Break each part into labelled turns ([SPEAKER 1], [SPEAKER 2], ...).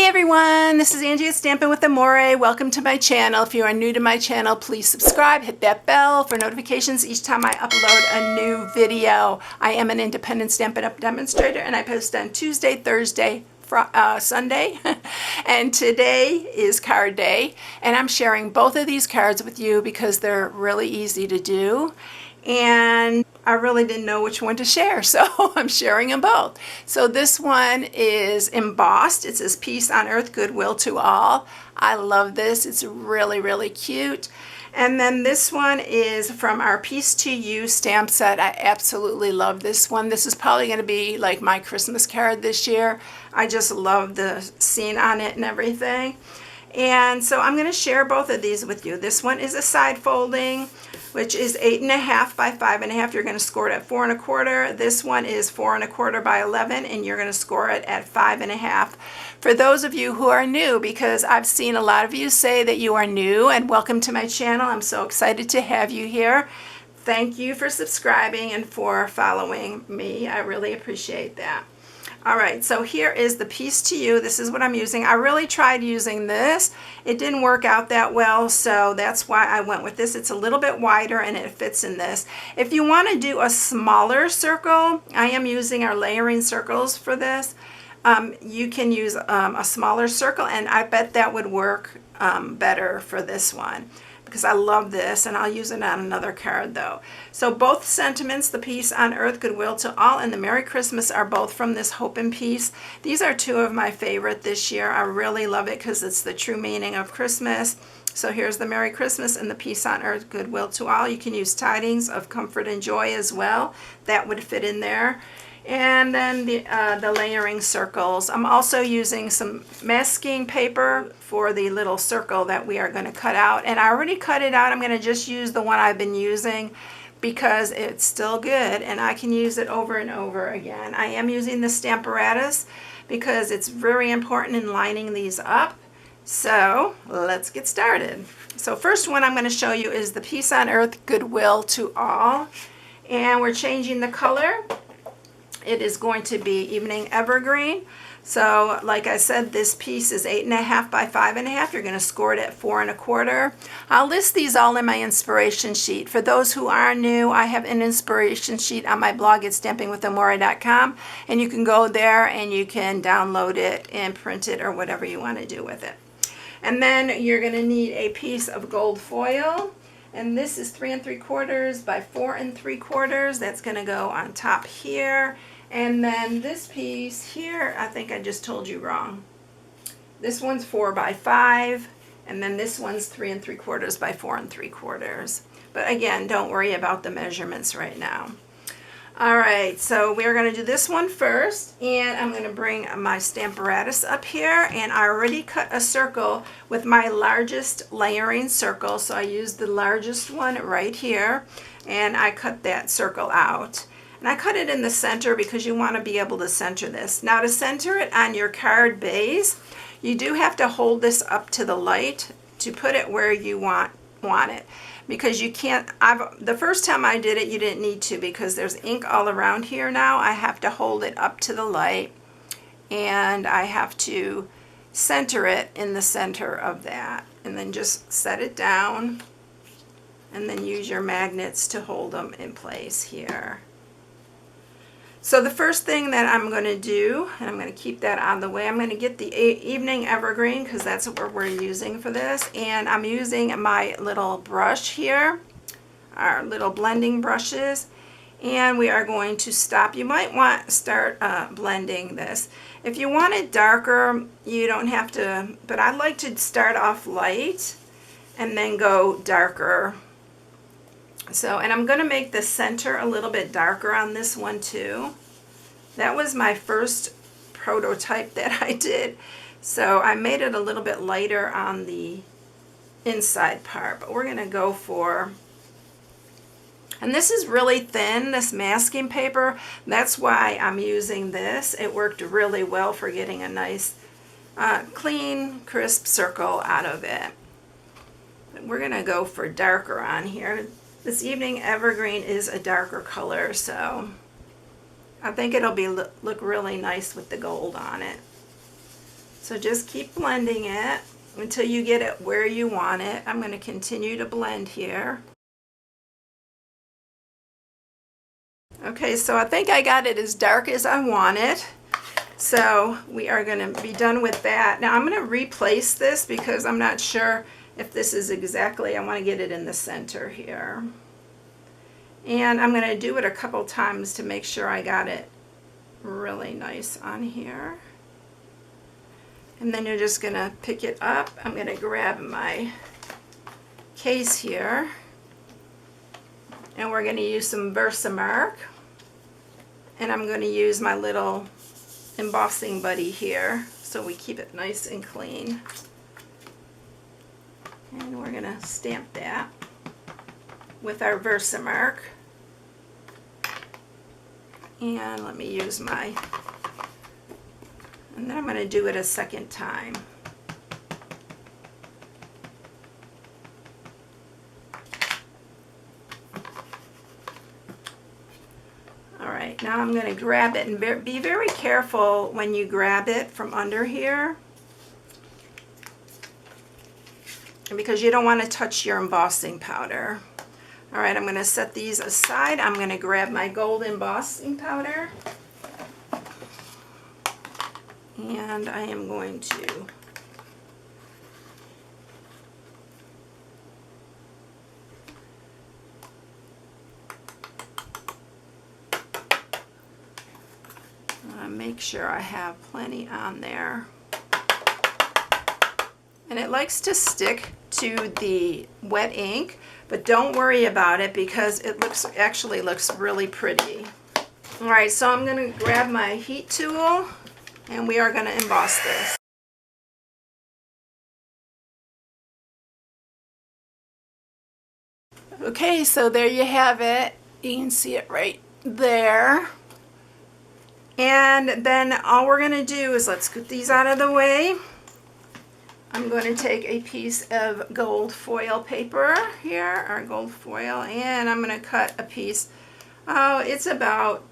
[SPEAKER 1] everyone, this is Angie at Stampin' with Amore. Welcome to my channel. If you are new to my channel, please subscribe, hit that bell for notifications each time I upload a new video. I am an independent Stampin' Up demonstrator and I post on Tuesday, Thursday, Sunday, and today is card day, and I'm sharing both of these cards with you because they're really easy to do, and I really didn't know which one to share, so I'm sharing them both. So this one is embossed. It says Peace on Earth, Goodwill to All. I love this. It's really, really cute. And then this one is from our Peace to You stamp set. I absolutely love this one. This is probably going to be like my Christmas card this year. I just love the scene on it and everything. And so I'm going to share both of these with you. This one is a side folding, which is 8.5 by 5.5. You're going to score it at 4 1/4. This one is 4 1/4 by 11, and you're going to score it at 5.5. For those of you who are new, because I've seen a lot of you say that you are new, and welcome to my channel. I'm so excited to have you here. Thank you for subscribing and for following me. I really appreciate that. All right, so here is the Peace to You. This is what I'm using. I really tried using this. It didn't work out that well, so that's why I went with this. It's a little bit wider and it fits in this. If you want to do a smaller circle, I am using our layering circles for this. You can use a smaller circle, and I bet that would work better for this one, because I love this, and I'll use it on another card though. So both sentiments, the Peace on Earth, Goodwill to All, and the Merry Christmas, are both from this Hope and Peace. These are two of my favorite this year. I really love it because it's the true meaning of Christmas. So here's the Merry Christmas and the Peace on Earth, Goodwill to All. You can use tidings of comfort and joy as well. That would fit in there. And then the layering circles. I'm also using some masking paper for the little circle that we are going to cut out. And I already cut it out. I'm going to just use the one I've been using because it's still good and I can use it over and over again. I am using the Stamparatus because it's very important in lining these up. So let's get started. So first one I'm going to show you is the Peace on Earth, Goodwill to All. And we're changing the color. It is going to be Evening Evergreen. So like I said, this piece is 8.5 by 5.5. You're going to score it at 4 1/4. I'll list these all in my inspiration sheet. For those who are new, I have an inspiration sheet on my blog at StampingWithAmore.com, and you can go there and you can download it and print it or whatever you want to do with it. And then you're going to need a piece of gold foil. And this is 3 3/4 by 4 3/4. That's going to go on top here. And then this piece here, I think I just told you wrong. This one's 4 by 5, and then this one's 3 3/4 by 4 3/4. But again, don't worry about the measurements right now. All right, so we're going to do this one first, and I'm going to bring my Stamparatus up here, and I already cut a circle with my largest layering circle, so I used the largest one right here, and I cut that circle out. And I cut it in the center because you want to be able to center this. Now to center it on your card base, you do have to hold this up to the light to put it where you want it. Because you can't, the first time I did it, you didn't need to because there's ink all around here now. I have to hold it up to the light, and I have to center it in the center of that. And then just set it down, and then use your magnets to hold them in place here. So the first thing that I'm going to do, and I'm going to keep that out of the way, I'm going to get the Evening Evergreen because that's what we're using for this. And I'm using my little brush here, our little blending brushes. And we are going to stop. You might want to start blending this. If you want it darker, you don't have to, but I like to start off light and then go darker. So, and I'm going to make the center a little bit darker on this one too. That was my first prototype that I did. So I made it a little bit lighter on the inside part. But we're going to go for, and this is really thin, this masking paper. That's why I'm using this. It worked really well for getting a nice, clean, crisp circle out of it. But we're going to go for darker on here. This Evening Evergreen is a darker color, so I think it'll be look really nice with the gold on it. So just keep blending it until you get it where you want it. I'm going to continue to blend here. Okay, so I think I got it as dark as I want it. So we are going to be done with that. Now I'm going to replace this because I'm not sure if this is exactly, I want to get it in the center here. And I'm going to do it a couple times to make sure I got it really nice on here. And then you're just going to pick it up. I'm going to grab my case here. And we're going to use some Versamark. And I'm going to use my little embossing buddy here so we keep it nice and clean. And we're going to stamp that with our Versamark. And let me use my, and then I'm going to do it a second time. Alright, now I'm going to grab it, and be very careful when you grab it from under here, because you don't want to touch your embossing powder. Alright, I'm going to set these aside. I'm going to grab my gold embossing powder, and I am going to make sure I have plenty on there. And it likes to stick to the wet ink, but don't worry about it because it actually looks really pretty. Alright, so I'm going to grab my heat tool and we are going to emboss this. Okay, so there you have it. You can see it right there. And then all we're going to do is, let's get these out of the way. I'm going to take a piece of gold foil paper here, our gold foil, and I'm going to cut a piece. Oh, it's about,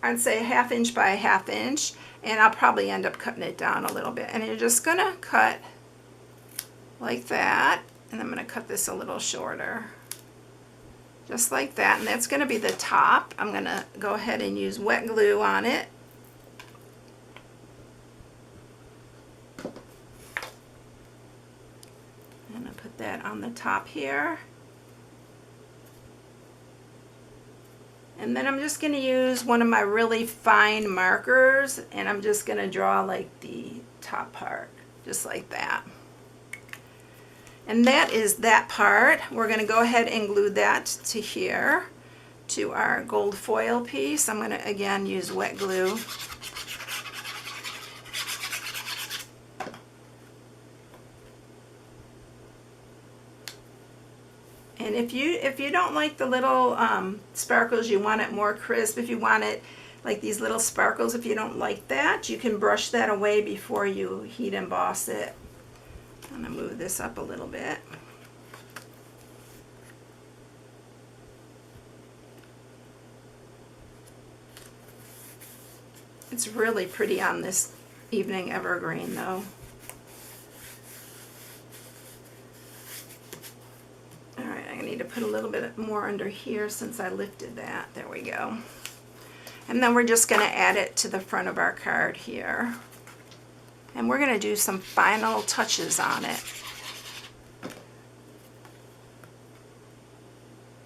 [SPEAKER 1] I'd say, 1/2 inch by 1/2 inch, and I'll probably end up cutting it down a little bit. And you're just going to cut like that, and I'm going to cut this a little shorter. Just like that, and that's going to be the top. I'm going to go ahead and use wet glue on it. And I put that on the top here. And then I'm just going to use one of my really fine markers, and I'm just going to draw like the top part, just like that. And that is that part. We're going to go ahead and glue that to here, to our gold foil piece. I'm going to again use wet glue. And if you don't like the little sparkles, you want it more crisp, if you want it like these little sparkles, if you don't like that, you can brush that away before you heat emboss it. I'm going to move this up a little bit. It's really pretty on this evening evergreen though. Alright, I need to put a little bit more under here since I lifted that. There we go. And then we're just going to add it to the front of our card here. And we're going to do some final touches on it.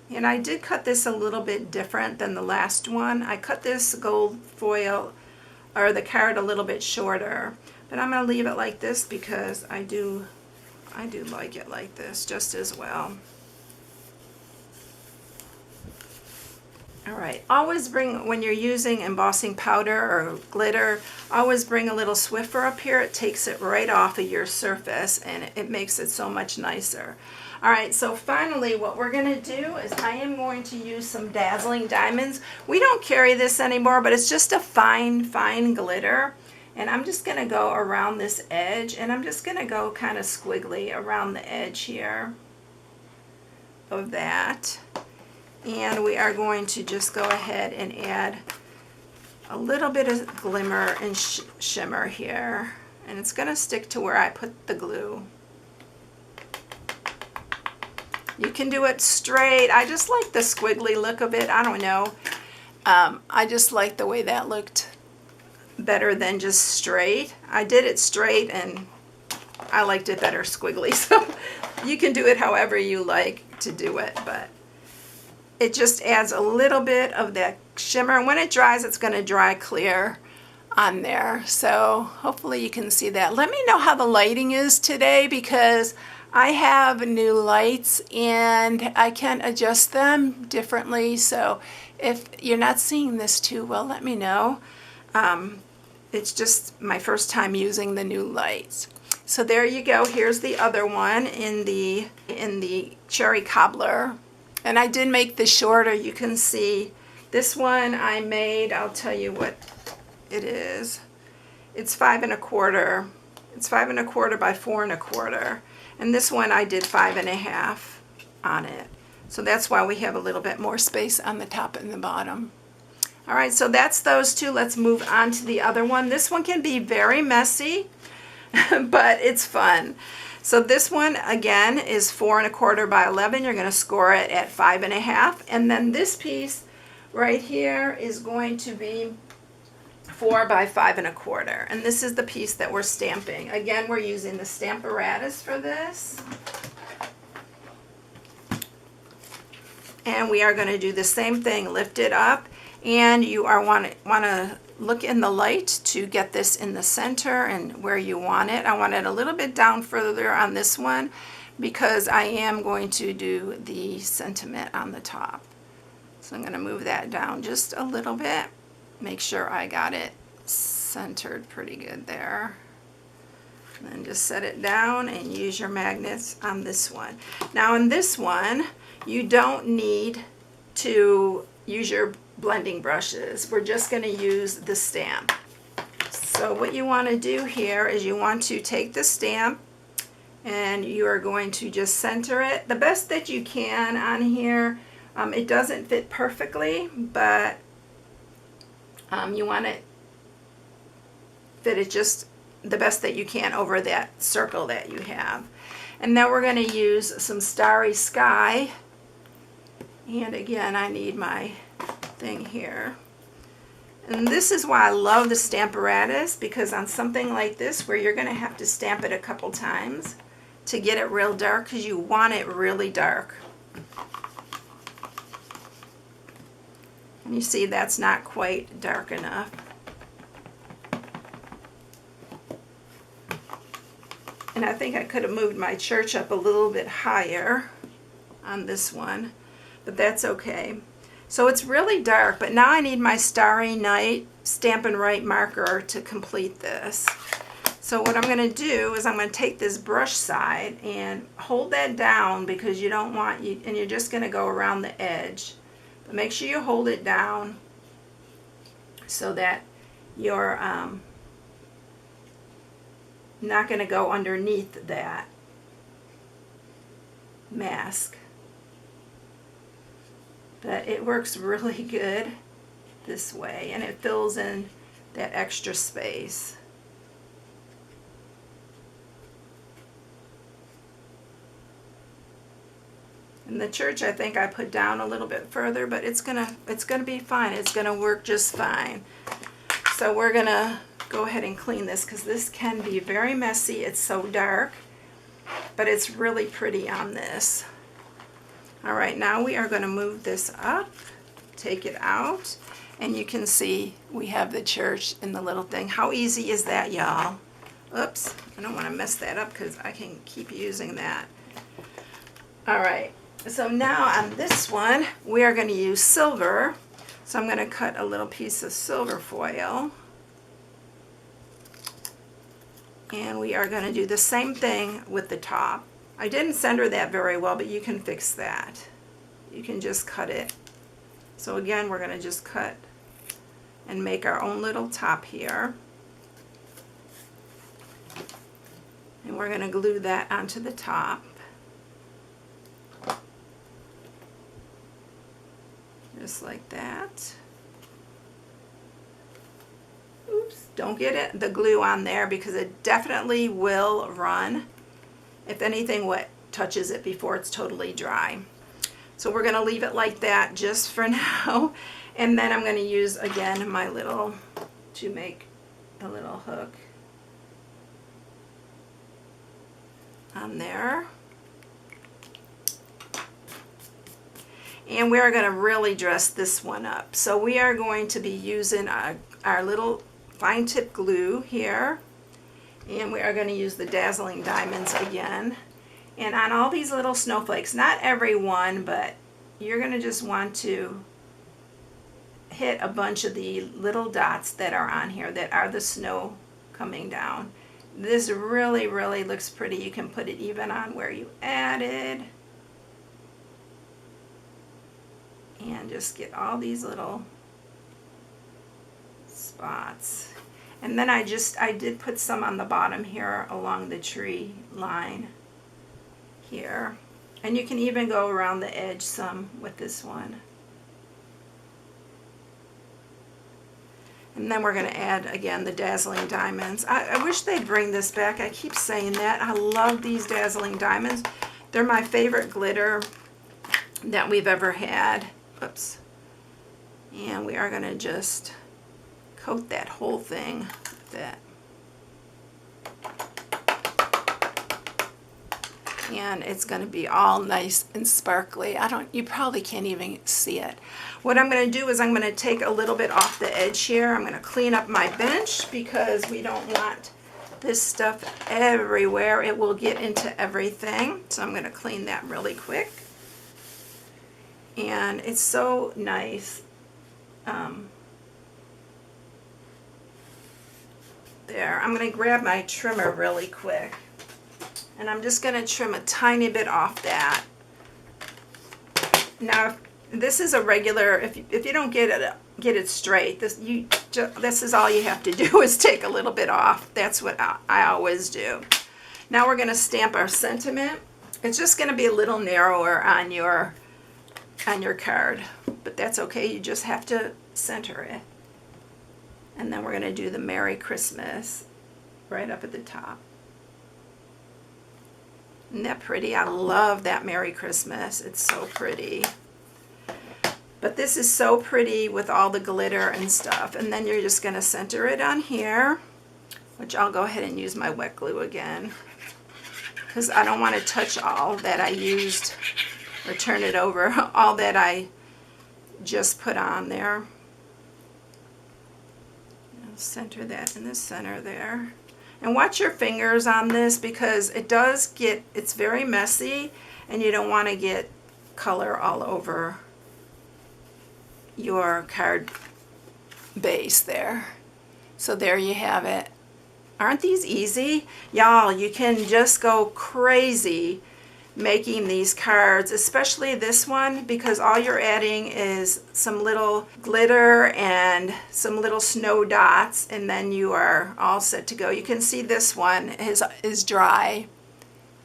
[SPEAKER 1] And I did cut this a little bit different than the last one. I cut this gold foil, or the card, a little bit shorter. But I'm going to leave it like this because I do like it like this just as well. Alright, always bring, when you're using embossing powder or glitter, always bring a little Swiffer up here. It takes it right off of your surface and it makes it so much nicer. Alright, so finally what we're going to do is I am going to use some Dazzling Diamonds. We don't carry this anymore, but it's just a fine, fine glitter. And I'm just going to go around this edge, and I'm just going to go kind of squiggly around the edge here of that. And we are going to just go ahead and add a little bit of glimmer and shimmer here. and it's going to stick to where I put the glue. You can do it straight. I just like the squiggly look of it. I don't know. I just like the way that looked better than just straight. I did it straight and I liked it better squiggly. So you can do it however you like to do it, but it just adds a little bit of that shimmer. And when it dries, it's going to dry clear on there. So hopefully you can see that. Let me know how the lighting is today, because I have new lights and I can adjust them differently. So if you're not seeing this too well, let me know. It's just my first time using the new lights. So there you go. Here's the other one in the cherry cobbler. And I did make this shorter. You can see this one I made, I'll tell you what it is. It's 5 1/4. It's 5 1/4 by 4 1/4. And this one I did 5 1/2 on it. So that's why we have a little bit more space on the top and the bottom. All right, so that's those two. Let's move on to the other one. This one can be very messy, but it's fun. So this one, again, is 4 1/4 by 11. You're going to score it at 5 1/2. And then this piece right here is going to be 4 by 5 1/4. And this is the piece that we're stamping. Again, we're using the Stamparatus for this. And we are going to do the same thing, lift it up, and you are want to look in the light to get this in the center and where you want it. I want it a little bit down further on this one because I am going to do the sentiment on the top. So I'm going to move that down just a little bit. Make sure I got it centered pretty good there. And then just set it down and use your magnets on this one. Now in this one, you don't need to use your blending brushes. We're just going to use the stamp. So what you want to do here is you want to take the stamp and you are going to just center it the best that you can on here. It doesn't fit perfectly, but you want to fit it just the best that you can over that circle that you have. And now we're going to use some Starry Sky. And again, I need my thing here. And this is why I love the Stamparatus, because on something like this where you're going to have to stamp it a couple times to get it real dark, because you want it really dark. And you see that's not quite dark enough. And I think I could have moved my church up a little bit higher on this one, but that's okay. So it's really dark, but now I need my Starry Night Stampin' Right marker to complete this. So what I'm going to do is I'm going to take this brush side and hold that down, because you don't want you, and you're just going to go around the edge. But make sure you hold it down so that you're not going to go underneath that mask. But it works really good this way, and it fills in that extra space. And the church, I think I put down a little bit further, but it's gonna be fine. It's gonna work just fine. So we're gonna go ahead and clean this, because this can be very messy. It's so dark, but it's really pretty on this. All right, now we are going to move this up, take it out, and you can see we have the church in the little thing. How easy is that, y'all? Oops, I don't want to mess that up because I can keep using that. All right, so now on this one, we are going to use silver. So I'm going to cut a little piece of silver foil. And we are going to do the same thing with the top. I didn't center that very well, but you can fix that. You can just cut it. So again, we're going to just cut and make our own little top here. And we're going to glue that onto the top. Just like that. Oops. Don't get the glue on there because it definitely will run if anything wet touches it before it's totally dry. So we're going to leave it like that just for now. And then I'm going to use again my little, to make a little hook on there. And we are going to really dress this one up. So we are going to be using our little fine tip glue here. And we are going to use the Dazzling Diamonds again. And on all these little snowflakes, not every one, but you're going to just want to hit a bunch of the little dots that are on here that are the snow coming down. This really, really looks pretty. You can put it even on where you added. And just get all these little spots. And then I did put some on the bottom here along the tree line here. And you can even go around the edge some with this one. And then we're going to add again the Dazzling Diamonds. I wish they'd bring this back. I keep saying that. I love these Dazzling Diamonds. They're my favorite glitter that we've ever had. Oops. And we are going to just coat that whole thing with that. And it's going to be all nice and sparkly. You probably can't even see it. What I'm going to do is I'm going to take a little bit off the edge here. I'm going to clean up my bench because we don't want this stuff everywhere. It will get into everything. So I'm going to clean that really quick. And it's so nice. There, I'm going to grab my trimmer really quick. And I'm just going to trim a tiny bit off that. Now, this is a regular, if you don't get it straight, this is all you have to do is take a little bit off. That's what I always do. Now we're going to stamp our sentiment. It's just going to be a little narrower on your card, but that's okay. You just have to center it. And then we're going to do the Merry Christmas right up at the top. Isn't that pretty? I love that Merry Christmas. It's so pretty. But this is so pretty with all the glitter and stuff. And then you're just going to center it on here, which I'll go ahead and use my wet glue again because I don't want to touch all that I used or turn it over, all that I just put on there. I'll center that in the center there. And watch your fingers on this because it's very messy and you don't want to get color all over your card base there. So there you have it. Aren't these easy? Y'all, you can just go crazy making these cards, especially this one, because all you're adding is some little glitter and some little snow dots, and then you are all set to go. You can see this one is dry.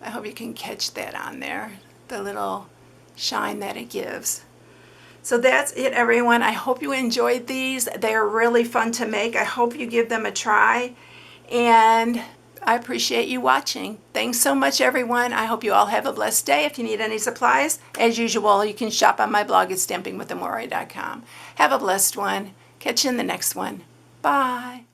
[SPEAKER 1] I hope you can catch that on there, the little shine that it gives. So that's it, everyone. I hope you enjoyed these. They are really fun to make. I hope you give them a try, and I appreciate you watching. Thanks so much, everyone. I hope you all have a blessed day. If you need any supplies, as usual, you can shop on my blog at StampingWithAmore.com. Have a blessed one. Catch you in the next one. Bye.